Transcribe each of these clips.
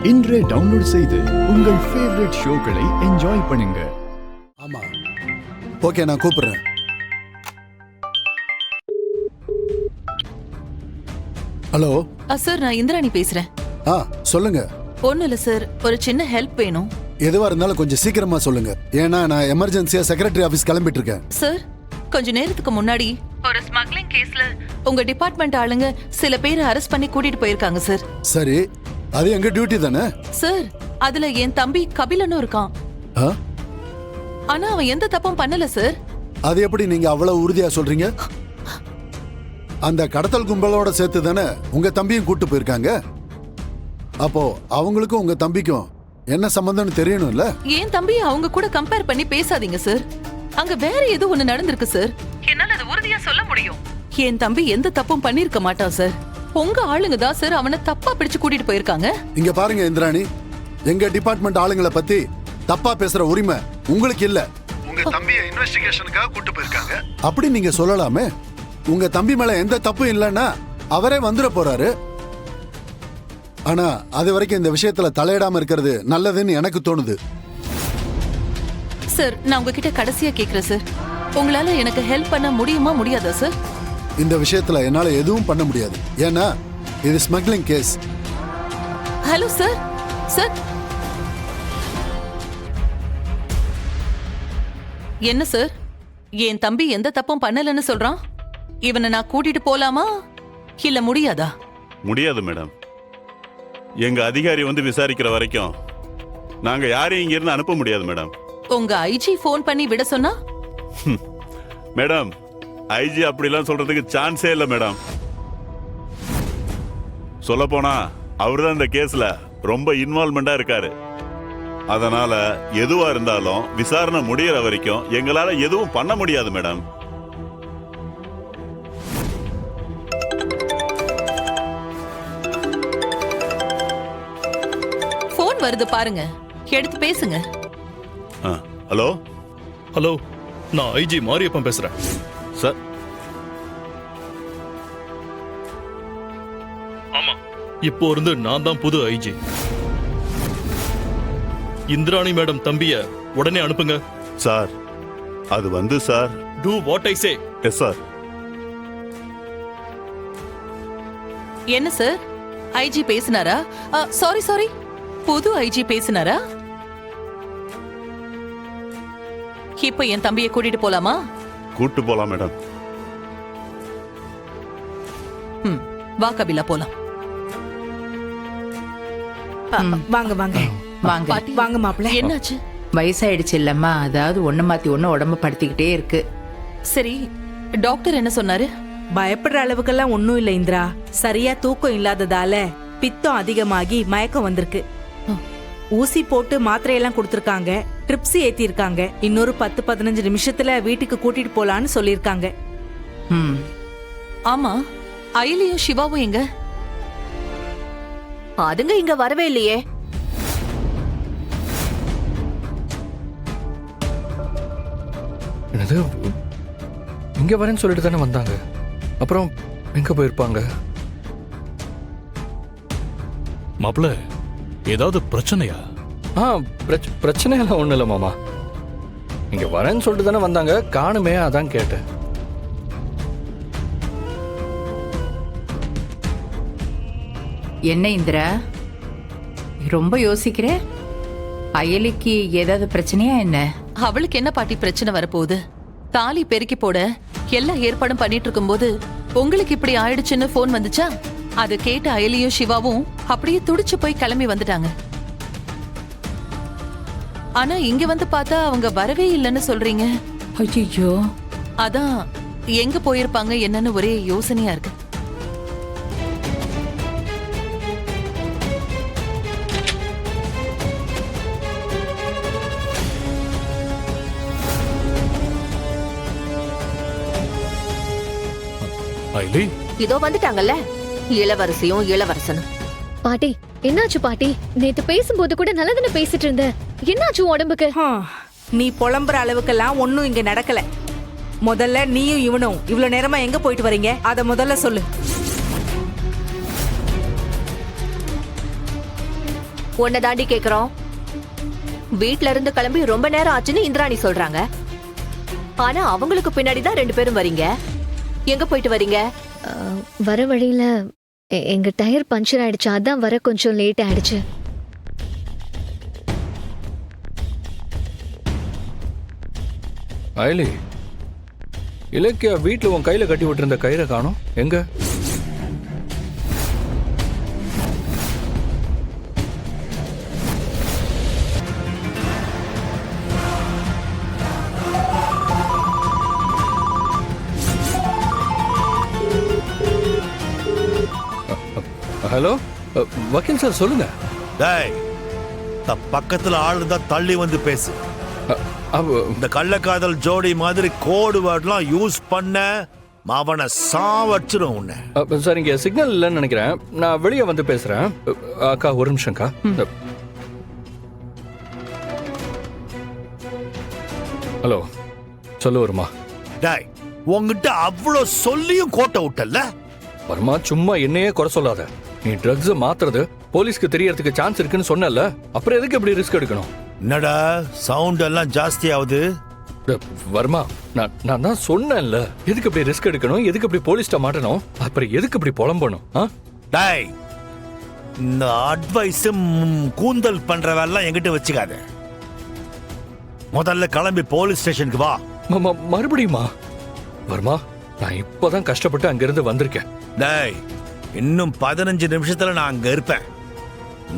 இன்றே டவுன்லோட் செய்து உங்கள் ஃபேவரட் ஷோக்களை என்ஜாய் பண்ணுங்க. ஆமா, ஓகே, நான் கூப்பிடுறேன். ஹலோ சார், நான் இந்திராணி பேசுறேன். சொல்லுங்க. ஒண்ணும் இல்ல சார், ஒரு சின்ன ஹெல்ப் வேணும். எதுவா இருந்தாலும் கொஞ்சம் சீக்கிரமா சொல்லுங்க. ஏன்னா நான் எமர்ஜென்சியா செக்ரட்டரி ஆபீஸ் கிளம்பிட்டு இருக்கேன். சார், கொஞ்ச நேரத்துக்கு முன்னாடி ஒரு ஸ்மக்லிங் கேஸ்ல உங்க டிபார்ட்மெண்ட் ஆளுங்க சில பேரை அரெஸ்ட் பண்ணி கூட்டிட்டு போயிருக்காங்க சார். சரி, அது எங்க டியூட்டி தானே சார். அதுல என் தம்பி கபிலனும் இருக்கான். ஆனா அவன் எந்த தப்பும் பண்ணல சார். அது எப்படி நீங்க அவ்வளவு உறுதியா சொல்றீங்க? அந்த கடத்தல் கும்பலோட சேர்த்து தானே உங்க தம்பியும் கூட்டு போயிருக்காங்க. அப்போ அவங்களுக்கும் உங்க தம்பிக்கும் என்ன சம்பந்தம்னு தெரியணும்ல. என் தம்பி அவங்க கூட கம்பேர் பண்ணி பேசாதீங்க சார். அங்க வேற ஏதோ ஒண்ணு நடந்திருக்கு சார். என்னால அது உறுதியா சொல்ல முடியும். என் தம்பி எந்த தப்பும் பண்ணிருக்க மாட்டான் சார். உங்க ஆளுங்க தான் சார் அவனை தப்பா பிடிச்சு கூட்டிட்டு போயிருக்காங்க. இங்க பாருங்க இந்திராணி, எங்க டிபார்ட்மெண்ட் ஆளுங்களை பத்தி தப்பா பேசுற உரிமை உங்களுக்கு இல்ல. உங்க தம்பியை இன்வெஸ்டிகேஷனுக்காக கூட்டு போயிருக்காங்க அப்படி நீங்க சொல்லலாமே. உங்க தம்பி மேல எந்த தப்பும் இல்லைன்னா அவரே வந்துட போறாரு. ஆனா அது வரைக்கும் இந்த விஷயத்துல தலையிடாம இருக்கிறது நல்லதுன்னு எனக்கு தோணுது. சார், நான் உங்ககிட்ட கடைசியா கேக்குறேன் சார், உங்களால எனக்கு ஹெல்ப் பண்ண முடியுமா முடியாதா சார்? இந்த விஷயத்துல என்னால எதுவும் பண்ண முடியாது. ஏன்னா இது smuggling case. Hello sir. Sir, என்ன சார், என் தம்பி எந்த தப்பும் பண்ணலன்னு சொல்றான். இவனை நான் கூட்டிட்டு போலாமா இல்ல முடியாதா? முடியாது மேடம். எங்க அதிகாரி வந்து விசாரிக்கிற வரைக்கும் நாங்க யாரையும் இங்க இருந்து அனுப்ப முடியாது மேடம். உங்க ஐஜி போன் பண்ணி விட சொன்னா? மேடம், ஐஜி அப்படிலாம் சொல்றதுக்கு சான்ஸே இல்லை மேடம். சொல்ல போனா அவர்தான் இந்த கேஸ்ல ரொம்ப இன்வால்வ்மெண்டா இருக்காரு. அதனால எதுவா இருந்தாலும் விசாரணை முடியற வரைக்கும் எங்களால எதுவும் பண்ண முடியாது மேடம். போன் வருது பாருங்க, எடுத்து பேசுங்க. ஹலோ ஹலோ, நான் ஐஜி மாரியப்பன் பேசுறேன் சார். ஆமா, இப்போ இருந்து நான் தான் புது ஐஜி. இந்திராணி மேடம் தம்பிய உடனே அனுப்புங்க சார். அது வந்து sir, do what I say. Yes sir. என்ன சார், ஐஜி பேசினாரா? சாரி, புது ஐஜி பேசினாரா? இப்ப என் தம்பியை கூட்டிட்டு போலாமா? கூட்டு போலாம் மேடம். வா கபிலா, போலாம். வாங்க வாங்க வாங்க பாட்டி, வாங்க மாப்பிள்ள. என்னாச்சு? வயசாயிடுச்சு இல்லம்மா, அதாவது ஒண்ணு மாத்தி ஒண்ணு உடம்பு படுத்திக்கிட்டே இருக்கு. சரி, டாக்டர் என்ன சொன்னாரு? பயப்படுற அளவுக்கெல்லாம் ஒண்ணும் இல்ல இந்திரா. சரியா தூக்கம் இல்லாததால பித்தம் அதிகமாகி மயக்கம் வந்திருக்கு. ஊசி போட்டு மாத்திரையெல்லாம் கொடுத்திருக்காங்க, ட்ரிப்ஸ் ஏத்தி இருக்காங்க. இன்னொரு 10-15 நிமிஷத்துல வீட்டுக்கு கூட்டிட்டு போலான்னு சொல்லிருக்காங்க. ஆமா, அயலியும் சிவாவும் எங்க? அதுங்க இங்க வரவே இல்லையே. என்னது, இங்க வரேன்னு சொல்லிட்டு தானே வந்தாங்க. அப்புறம் எங்க போயிருப்பாங்க? மாப்பிள்ள, ஏதாவது பிரச்சனையா? பிரச்சனையெல்லாம் ஒண்ணும் இல்லை மாமா. இங்க வரேன்னு சொல்லிட்டு தானே வந்தாங்க, காணுமே, அதான் கேட்டேன். என்ன இந்திரா, ரொம்ப யோசிக்கிற? அயலிக்கு ஏதாவது பிரச்சனையா என்ன? அவளுக்கு என்ன பாட்டி பிரச்சனை வரப்போகுது? தாலி பெருக்கி போட எல்லா ஏற்பாடும் பண்ணிட்டு இருக்கும்போது உங்களுக்கு இப்படி ஆயிடுச்சுன்னு போன் வந்துச்சா? அதை கேட்ட அயலியும் சிவாவும் அப்படியே துடிச்சு போய் கிளம்பி வந்துட்டாங்க. ஆனா இங்க வந்து பார்த்தா அவங்க வரவே இல்லைன்னு சொல்றீங்க. ஐயோ, அதான் எங்க போயிருப்பாங்க என்னன்னு ஒரே யோசனையா இருக்கு. ஐலி, இதோ வந்துட்டாங்கல்ல இளவரசியும் இளவரசனும். பாட்டி, என்னாச்சு பாட்டி? நேத்து பேசும்போது கூட நல்லதானே பேசிட்டு இருந்த. என்னாச்சு உடம்புக்கு? நீ புலம்புற அளவுக்கெல்லாம் ஒண்ணும் இங்க நடக்கல. முதல்ல நீயும் இவனும் இவ்வளவு நேரமா எங்க போயிட்டு வரீங்க? அத முதல்ல சொல்லு. உன்னை தாண்டி கேக்குறோம். வீட்ல இருந்து கிளம்பி ரொம்ப நேரம் ஆச்சுன்னு இந்திராணி சொல்றாங்க. ஆனா அவங்களுக்கு பின்னாடி தான் 2 பேரும் வரீங்க. எங்க போயிட்டு வரீங்க? வர வழியில எங்க டயர் பஞ்சர் ஆயிடுச்சு, அதான் வர கொஞ்சம் லேட் ஆயிடுச்சு. அயலி, இலக்கியா வீட்டுல உன் கையில கட்டி விட்டுருந்த கயிறை காணோம், எங்க? ஹலோ, வக்கீல் சார் சொல்லுங்க. டேய், பக்கத்துல ஆளு தான் தள்ளி வந்து பேசு. இந்த கள்ளக்காதல் ஜோடி மாதிரி கோடு வேர்ட்லாம் யூஸ் பண்ண அவனை சாவச்சிரும் உன்னை. சார் இங்க சிக்னல் இல்லைன்னு நினைக்கிறேன், நான் வெளியே வந்து பேசுறேன். அக்கா ஒரு நிமிஷம்க்கா. ஹலோ, சொல்லு வருமா. டேய், உங்ககிட்ட அவ்வளோ சொல்லியும் கோட்டை விட்டல்ல. வருமா, சும்மா என்னையே குறை சொல்லாத. நீ ட்ரக்ஸ் மாத்துறது போலீஸ்க்கு தெரியறதுக்கு சான்ஸ் இருக்குன்னு சொன்னல, அப்புறம் எதுக்கு இப்படி ரிஸ்க் எடுக்கணும்? என்னடா சவுண்ட் எல்லாம் ஜாஸ்தி ஆகுது? வர்மா, நான் தான் சொன்னேன்ல, எதுக்கு இப்படி ரிஸ்க் எடுக்கணும், எதுக்கு இப்படி போலீஸ்ட மாட்டணும், அப்புறம் எதுக்கு இப்படி புலம்பணும்? டேய், இந்த அட்வைஸ் கூந்தல் பண்ற வேலை என்கிட்ட வச்சுக்காத. முதல்ல கிளம்பி போலீஸ் ஸ்டேஷனுக்கு வா. மறுபடியுமா? வர்மா, நான் இப்பதான் கஷ்டப்பட்டு அங்கிருந்து வந்திருக்கேன். டேய், இன்னும் 15 நிமிஷத்துல நான் அங்க இருப்பேன்.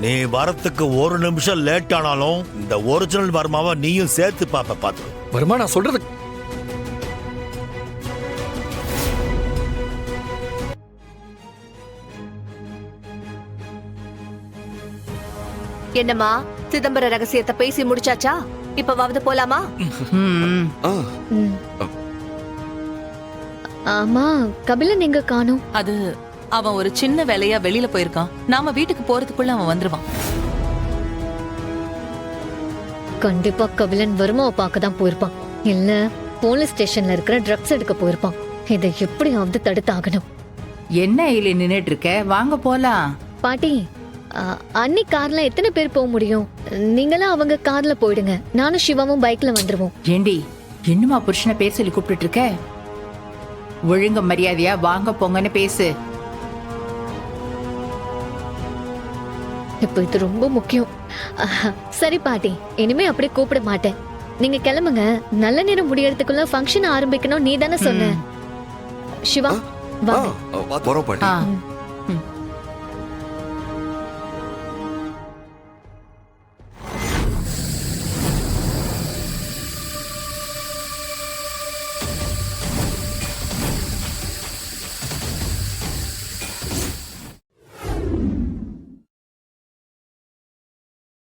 நீ வரத்துக்கு 1 நிமிஷம் லேட் ஆனாலும் இந்த ஒரிஜினல் வர்மாவை நீயும் சேர்த்து பாத்து. வர்மா, நான் சொல்றது என்னம்மா, சிதம்பர ரகசியத்தை பேசி முடிச்சாச்சா? இப்பவாவது போலாமா? ஆமா, கபிலன் எங்க காணோம்? அது அவன் ஒரு சின்ன வேலையா வெளியில போயிருக்கான். நாம வீட்டுக்கு போறதுக்குள்ள அவன் வந்துருவான். கண்டிப்பா கபிலன் வருமாவை பார்க்க தான் போயிருப்பான், இல்ல போலீஸ் ஸ்டேஷன்ல இருக்கிற ட்ரக்ஸ் எடுக்க போயிருப்பான். இதை எப்படியாவது தடுத்தாகணும். என்ன இல்ல நின்னுட்டு இருக்க, வாங்க போலாம். பாட்டி, அன்னி கார்ல எத்தனை பேர் போக முடியும்? நீங்களும் அவங்க கார்ல போயிடுங்க, நானும் சிவாவும் பைக்ல வந்துருவோம். ஏண்டி, இன்னுமா புருஷனை பேர் சொல்லி கூப்பிட்டு இருக்க? ஒழுங்க மரியாதையா வாங்க போங்கன்னு பேசு. இப்போ இது ரொம்ப முக்கியம். சரி பாட்டி, இனிமே அப்படி கூப்பிட மாட்டேன். நீங்க கிளம்புங்க, நல்ல நேரம் முடியறதுக்குள்ள ஃபங்க்ஷன் ஆரம்பிக்கணும் நீ தானே சொன்ன. சிவா, வா. போறோம் பாட்டி.